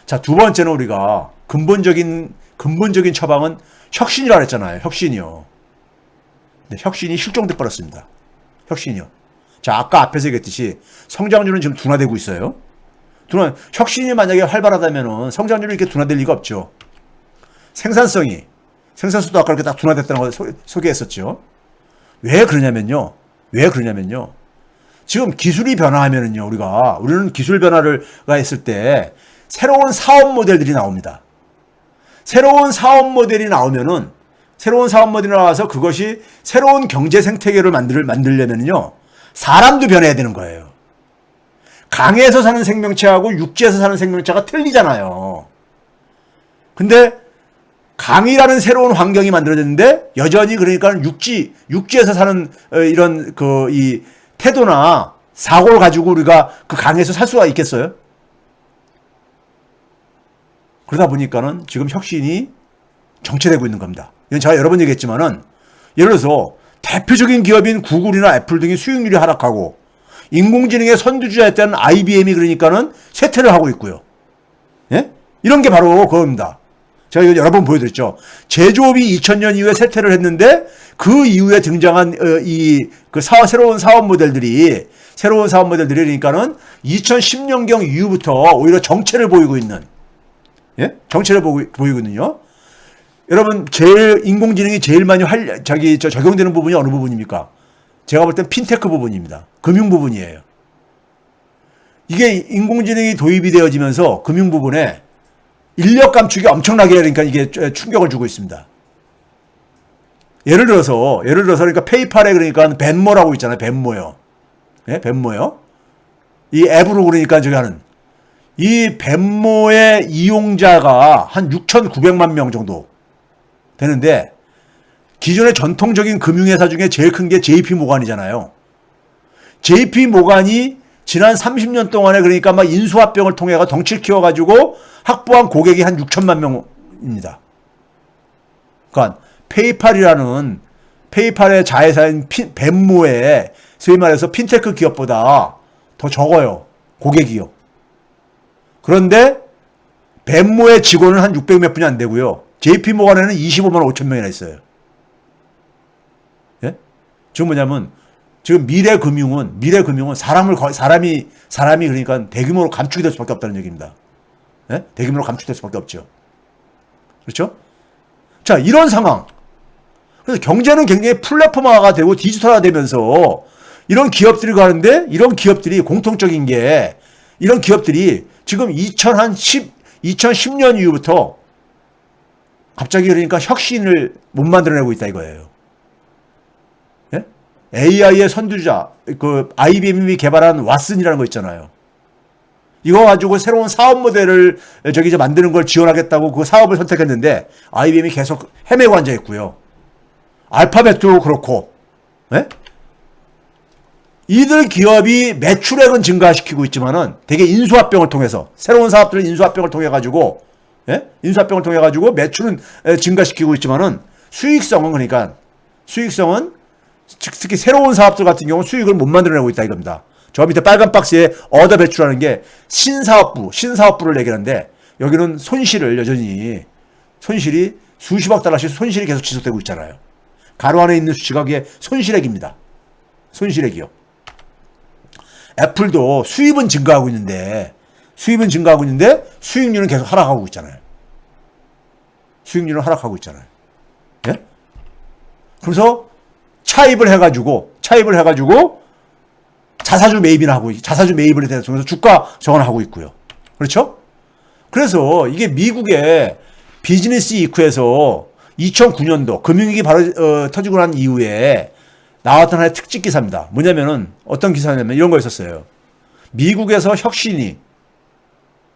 자, 두 번째는 우리가 근본적인 처방은 혁신이라고 했잖아요. 혁신이요. 네, 혁신이 실종돼 버렸습니다. 혁신이요. 자, 아까 앞에서 얘기했듯이 성장률은 지금 둔화되고 있어요. 혁신이 만약에 활발하다면은 성장률이 이렇게 둔화될 리가 없죠. 생산성도 아까 이렇게 딱 둔화됐다는 걸 소개했었죠. 왜 그러냐면요. 지금 기술이 변화하면은요, 우리는 기술 변화를 했을 때 새로운 사업 모델들이 나옵니다. 새로운 사업 모델이 나와서 그것이 새로운 경제 생태계를 만들려면요, 사람도 변해야 되는 거예요. 강에서 사는 생명체하고 육지에서 사는 생명체가 틀리잖아요. 근데 강이라는 새로운 환경이 만들어졌는데 여전히 그러니까 육지에서 사는 이런 이 태도나 사고를 가지고 우리가 그 강에서 살 수가 있겠어요? 그러다 보니까는 지금 혁신이 정체되고 있는 겁니다. 이건 제가 여러 번 얘기했지만은, 예를 들어서 대표적인 기업인 구글이나 애플 등이 수익률이 하락하고 인공지능의 선두주자였던 IBM이 그러니까는 쇠퇴를 하고 있고요. 예? 이런 게 바로 그겁니다. 제가 이거 여러 번 보여드렸죠. 제조업이 2000년 이후에 쇠퇴를 했는데 그 이후에 등장한 새로운 사업 모델들이 그러니까는 2010년경 이후부터 오히려 정체를 보이고 있는, 예? 정체를 보이고 있는요. 여러분, 인공지능이 제일 많이 적용되는 부분이 어느 부분입니까? 제가 볼 땐 핀테크 부분입니다. 금융 부분이에요. 이게 인공지능이 도입이 되어지면서 금융 부분에 인력 감축이 엄청나게 그러니까 이게 충격을 주고 있습니다. 예를 들어서 그러니까 페이팔에 그러니까 벤모라고 있잖아요. 벤모요. 예? 벤모요. 이 앱으로 그러니까 이 벤모의 이용자가 한 6,900만 명 정도 되는데, 기존의 전통적인 금융회사 중에 제일 큰 게 JP모간이잖아요. JP모간이 지난 30년 동안에 그러니까 막 인수합병을 통해 덩치를 키워가지고 확보한 고객이 한 6천만 명입니다. 그러니까 페이팔의 자회사인 벤모의 소위 말해서 핀테크 기업보다 더 적어요. 고객이요. 그런데 벤모의 직원은 한 600 몇 분이 안 되고요. JP모간에는 25만 5천 명이나 있어요. 예? 지금 뭐냐면, 지금 미래금융은 사람이 그러니까 대규모로 감축이 될 수밖에 없다는 얘기입니다. 예? 대규모로 감축될 수밖에 없죠. 그렇죠? 자, 이런 상황. 그래서 경제는 굉장히 플랫폼화가 되고 디지털화 되면서 이런 기업들이 가는데, 이런 기업들이 공통적인 게, 이런 기업들이 지금 2010년 이후부터 갑자기 그러니까 혁신을 못 만들어내고 있다 이거예요. 예? AI의 선두주자, IBM이 개발한 왓슨이라는 거 있잖아요. 이거 가지고 새로운 사업 모델을 만드는 걸 지원하겠다고 그 사업을 선택했는데 IBM이 계속 헤매고 앉아 있고요. 알파벳도 그렇고, 예? 이들 기업이 매출액은 증가시키고 있지만은 되게 인수합병을 통해서, 새로운 사업들은 인수합병을 통해 가지고, 예? 인수합병을 통해 가지고 매출은 증가시키고 있지만은 수익성은 특히 새로운 사업들 같은 경우는 수익을 못 만들어내고 있다 이겁니다. 저 밑에 빨간 박스에 얻어 배출하는 게 신사업부를 얘기하는데, 여기는 여전히 손실이 수십억 달러씩 손실이 계속 지속되고 있잖아요. 가로 안에 있는 수치가 그게 손실액입니다. 손실액이요. 애플도 수입은 증가하고 있는데 수익률은 계속 하락하고 있잖아요. 예? 그래서 차입을 해가지고 자사주 매입을 통해서 주가 정원을 하고 있고요. 그렇죠? 그래서 이게 미국의 비즈니스 이큐에서 2009년도 금융위기 바로 터지고 난 이후에 나왔던 하나의 특집 기사입니다. 뭐냐면은 어떤 기사냐면 이런 거였었어요. 미국에서 혁신이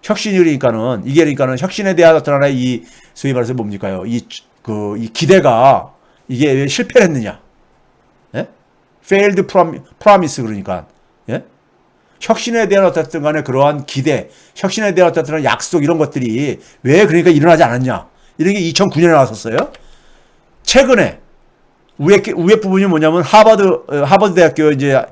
그러니까는 혁신에 대한 어떤 하나의 소위 말해서 뭡니까요? 이 기대가 이게 왜 실패를 했느냐? 예? failed promise 그러니까, 예? 혁신에 대한 어쨌든 간에 그러한 기대, 혁신에 대한 어쨌든 약속 이런 것들이 왜 그러니까 일어나지 않았냐? 이런 게 2009년에 나왔었어요. 최근에 위에 부분이 뭐냐면 하버드 대학교 이제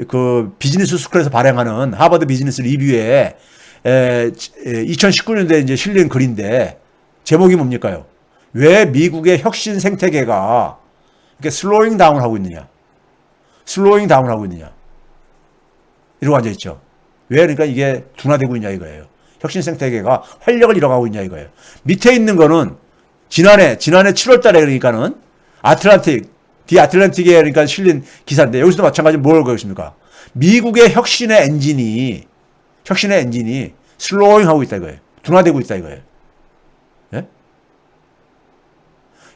그 비즈니스 스쿨에서 발행하는 하버드 비즈니스 리뷰에 2019년도에 이제 실린 글인데 제목이 뭡니까요? 왜 미국의 혁신 생태계가 이렇게 슬로잉 다운을 하고 있느냐? 슬로잉 다운을 하고 있느냐? 이러고 앉아 있죠. 왜 그러니까 이게 둔화되고 있냐 이거예요. 혁신 생태계가 활력을 잃어가고 있냐 이거예요. 밑에 있는 거는 지난해 7월 달에 그러니까는 아틀란틱에 그러니까 실린 기사인데 여기서도 마찬가지로 뭘 거겠습니까? 미국의 혁신의 엔진이 슬로잉 하고 있다 이거예요. 둔화되고 있다 이거예요. 예?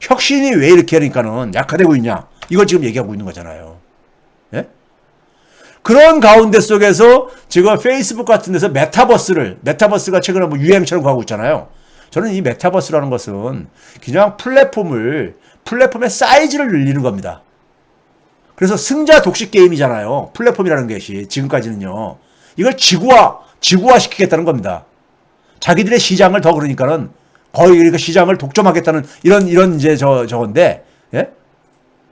혁신이 왜 이렇게 하니까는 약화되고 있냐? 이걸 지금 얘기하고 있는 거잖아요. 예? 그런 가운데 속에서 지금 페이스북 같은 데서 메타버스가 최근에 뭐 유행처럼 가고 있잖아요. 저는 이 메타버스라는 것은 그냥 플랫폼의 사이즈를 늘리는 겁니다. 그래서 승자 독식 게임이잖아요. 플랫폼이라는 것이 지금까지는요. 이걸 지구화 시키겠다는 겁니다. 자기들의 시장을 더 그러니까는 거의 그러니까 시장을 독점하겠다는 이런 이제 저건데, 예?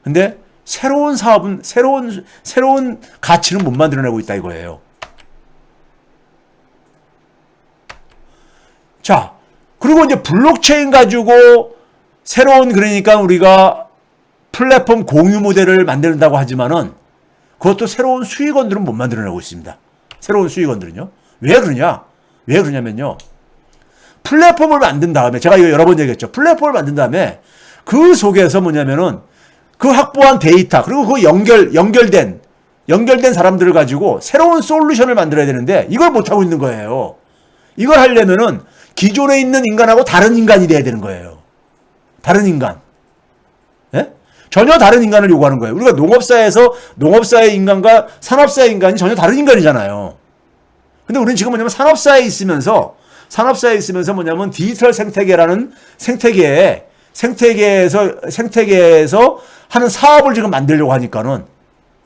근데 새로운 사업은 새로운 가치는 못 만들어내고 있다 이거예요. 자, 그리고 이제 블록체인 가지고 새로운 그러니까 우리가 플랫폼 공유 모델을 만든다고 하지만은 그것도 새로운 수익원들은 못 만들어내고 있습니다. 새로운 수익원들은요. 왜 그러냐면요. 플랫폼을 만든 다음에 제가 이거 여러 번 얘기했죠. 플랫폼을 만든 다음에 그 속에서 뭐냐면은 그 확보한 데이터 그리고 그 연결된 사람들을 가지고 새로운 솔루션을 만들어야 되는데 이걸 못 하고 있는 거예요. 이걸 하려면은 기존에 있는 인간하고 다른 인간이 돼야 되는 거예요. 다른 인간. 예? 전혀 다른 인간을 요구하는 거예요. 우리가 농업사의 인간과 산업사의 인간이 전혀 다른 인간이잖아요. 근데 우리는 지금 뭐냐면 산업사에 있으면서 뭐냐면 디지털 생태계라는 생태계에서 하는 사업을 지금 만들려고 하니까는,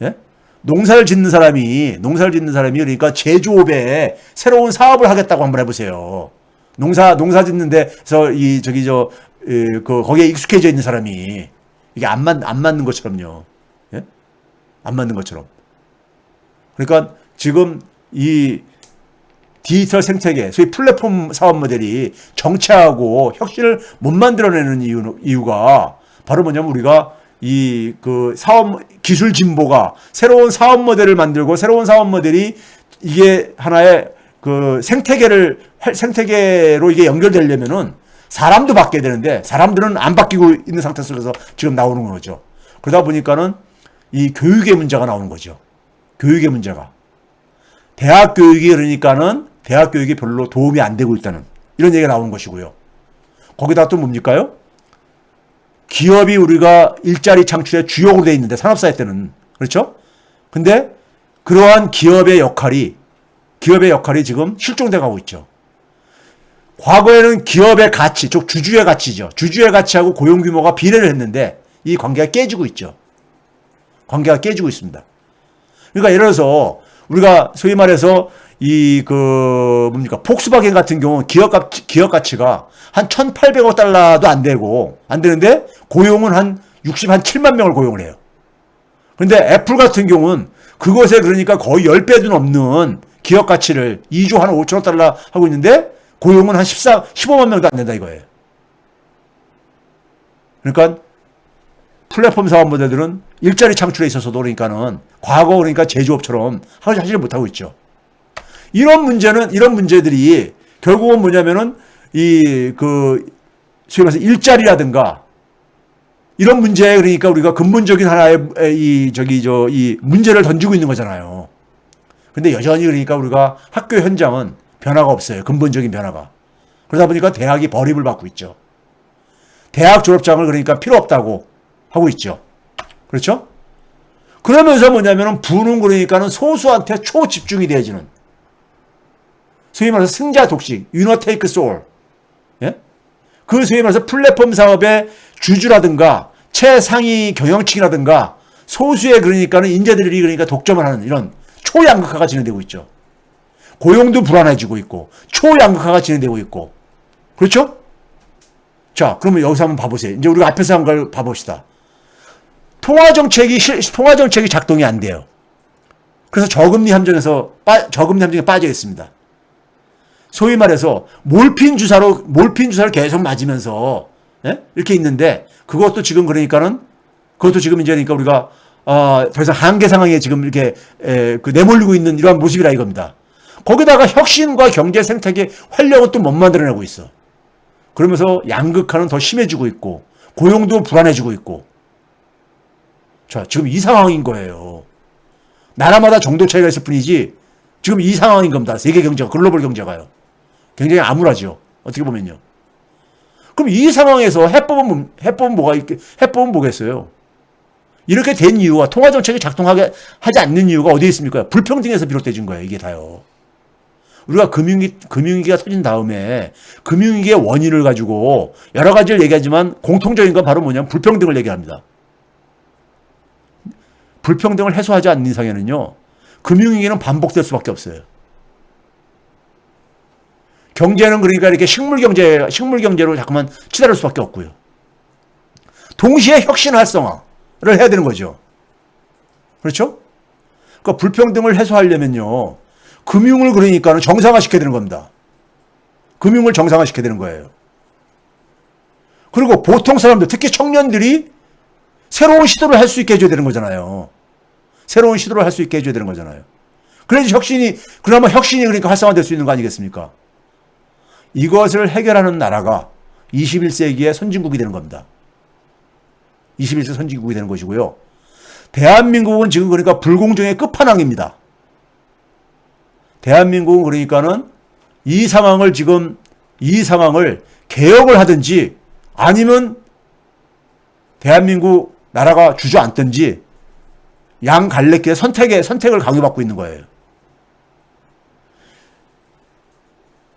예? 농사를 짓는 사람이 그러니까 제조업에 새로운 사업을 하겠다고 한번 해보세요. 농사 짓는 데서 거기에 익숙해져 있는 사람이 이게 안 맞는 것처럼요. 예? 안 맞는 것처럼. 그러니까 지금 이 디지털 생태계, 소위 플랫폼 사업 모델이 정체하고 혁신을 못 만들어내는 이유가 바로 뭐냐면 우리가 사업 기술 진보가 새로운 사업 모델을 만들고 새로운 사업 모델이 이게 하나의 그 생태계로 이게 연결되려면은 사람도 바뀌어야 되는데 사람들은 안 바뀌고 있는 상태 속에서 지금 나오는 거죠. 그러다 보니까는 이 교육의 문제가 나오는 거죠. 교육의 문제가. 대학 교육이 별로 도움이 안 되고 있다는 이런 얘기가 나오는 것이고요. 거기다 또 뭡니까요? 기업이 우리가 일자리 창출의 주역으로 돼 있는데 산업사회 때는 그렇죠? 근데 그러한 기업의 역할이 지금 실종돼 가고 있죠. 과거에는 기업의 가치, 즉 주주의 가치죠. 주주의 가치하고 고용 규모가 비례를 했는데 이 관계가 깨지고 있죠. 관계가 깨지고 있습니다. 그러니까 예를 들어서 우리가 소위 말해서 폭스바겐 같은 경우는 기업 가치가 한 1,800억 달러도 안 되는데 고용은 한 7만 명을 고용을 해요. 그런데 애플 같은 경우는 그것에 그러니까 거의 10배도 넘는 기업 가치를 2조 한 5천억 달러 하고 있는데 고용은 한 15만 명도 안 된다 이거예요. 그러니까 플랫폼 사업 모델들은 일자리 창출에 있어서도 그러니까는 과거 그러니까 제조업처럼 하지 못하고 있죠. 이런 문제들이 결국은 뭐냐면은 소위 말해서 일자리라든가 이런 문제에 그러니까 우리가 근본적인 하나의 이 문제를 던지고 있는 거잖아요. 근데 여전히 그러니까 우리가 학교 현장은 변화가 없어요. 근본적인 변화가. 그러다 보니까 대학이 버림을 받고 있죠. 대학 졸업장을 그러니까 필요 없다고 하고 있죠. 그렇죠? 그러면서 뭐냐면은 부는 그러니까는 소수한테 초집중이 되어지는 소위 말해서 승자 독식, winner take all. 예? 그 소위 말해서 플랫폼 사업의 주주라든가 최상위 경영층이라든가 소수의 그러니까는 인재들이 그러니까 독점을 하는 이런 초양극화가 진행되고 있죠. 고용도 불안해지고 있고 초양극화가 진행되고 있고 그렇죠? 자, 그러면 여기서 한번 봐보세요. 이제 우리가 앞에서 한 걸 봐봅시다. 통화정책이 작동이 안 돼요. 그래서 저금리 함정에 빠져 있습니다. 소위 말해서 몰핀 주사를 계속 맞으면서 예? 이렇게 있는데 그것도 지금 그러니까는 그것도 지금 이제 그러니까 우리가 더 이상 한계 상황에 지금 이렇게 그 내몰리고 있는 이러한 모습이라 이겁니다. 거기다가 혁신과 경제 생태계 활력은 또 못 만들어내고 있어. 그러면서 양극화는 더 심해지고 있고 고용도 불안해지고 있고. 자, 지금 이 상황인 거예요. 나라마다 정도 차이가 있을 뿐이지 지금 이 상황인 겁니다. 세계 경제가, 글로벌 경제가요. 굉장히 암울하죠. 어떻게 보면요. 그럼 이 상황에서 해법은 뭐겠어요? 이렇게 된 이유가 통화정책이 작동하게 하지 않는 이유가 어디에 있습니까? 불평등에서 비롯돼진 거예요. 이게 다요. 우리가 금융위기가 터진 다음에 금융위기의 원인을 가지고 여러 가지를 얘기하지만 공통적인 건 바로 뭐냐면 불평등을 얘기합니다. 불평등을 해소하지 않는 이상에는요. 금융위기는 반복될 수밖에 없어요. 경제는 그러니까 이렇게 식물경제로 자꾸만 치달을 수밖에 없고요. 동시에 혁신 활성화를 해야 되는 거죠. 그렇죠? 그러니까 불평등을 해소하려면요. 금융을 그러니까는 정상화시켜야 되는 겁니다. 금융을 정상화시켜야 되는 거예요. 그리고 보통 사람들, 특히 청년들이 새로운 시도를 할 수 있게 해줘야 되는 거잖아요. 새로운 시도를 할 수 있게 해줘야 되는 거잖아요. 그래야지 그나마 혁신이 그러니까 활성화될 수 있는 거 아니겠습니까? 이것을 해결하는 나라가 21세기의 선진국이 되는 겁니다. 21세기 선진국이 되는 것이고요. 대한민국은 지금 그러니까 불공정의 끝판왕입니다. 대한민국은 그러니까는 이 상황을 개혁을 하든지 아니면 대한민국 나라가 주저앉든지 양갈래길의 선택을 강요받고 있는 거예요.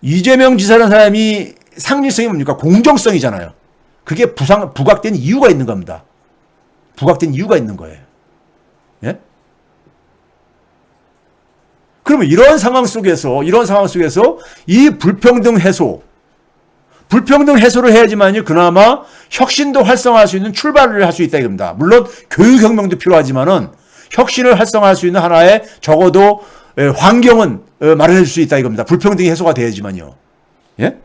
이재명 지사라는 사람이 상징성이 뭡니까? 공정성이잖아요. 그게 부각된 이유가 있는 겁니다. 부각된 이유가 있는 거예요. 예? 그러면 이런 상황 속에서 이 불평등 해소를 해야지만요. 그나마 혁신도 활성화할 수 있는 출발을 할 수 있다 이겁니다. 물론 교육혁명도 필요하지만은 혁신을 활성화할 수 있는 하나의 적어도 환경은 마련해 줄 수 있다 이겁니다. 불평등이 해소가 돼야지만요. 예?